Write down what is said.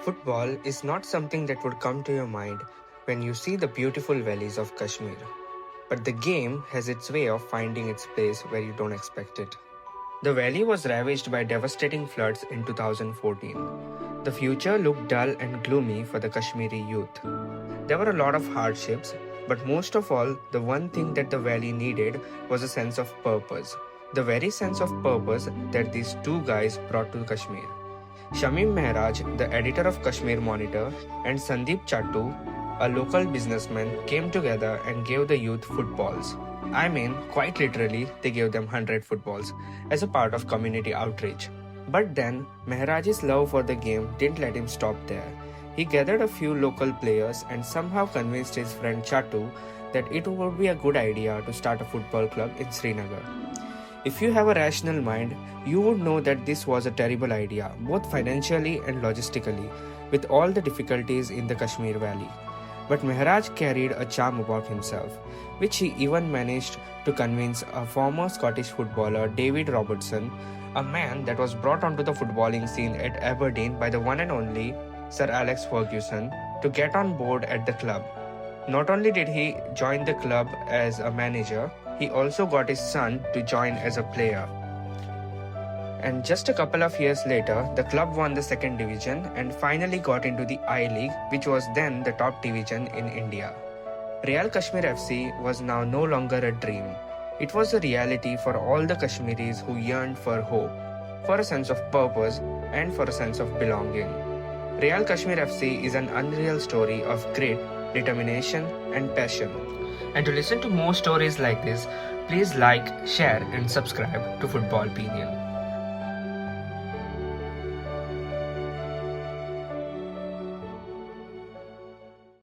Football is not something that would come to your mind when you see the beautiful valleys of Kashmir. But the game has its way of finding its place where you don't expect it. The valley was ravaged by devastating floods in 2014. The future looked dull and gloomy for the Kashmiri youth. There were a lot of hardships, but most of all, the one thing that the valley needed was a sense of purpose. The very sense of purpose that these two guys brought to Kashmir. Shamim Mehraj, the editor of Kashmir Monitor, and Sandeep Chattu, a local businessman, came together and gave the youth footballs. I mean, quite literally, they gave them 100 footballs as a part of community outreach. But then, Mehraj's love for the game didn't let him stop there. He gathered a few local players and somehow convinced his friend Chattu that it would be a good idea to start a football club in Srinagar. If you have a rational mind, you would know that this was a terrible idea, both financially and logistically, with all the difficulties in the Kashmir Valley. But Mehraj carried a charm about himself, which he even managed to convince a former Scottish footballer, David Robertson, a man that was brought onto the footballing scene at Aberdeen by the one and only Sir Alex Ferguson, to get on board at the club. Not only did he join the club as a manager, he also got his son to join as a player. And just a couple of years later, the club won the second division and finally got into the I-League, which was then the top division in India. Real Kashmir FC was now no longer a dream. It was a reality for all the Kashmiris who yearned for hope, for a sense of purpose, and for a sense of belonging. Real Kashmir FC is an unreal story of grit, determination, and passion. And to listen to more stories like this, please like, share, and subscribe to Football Opinion.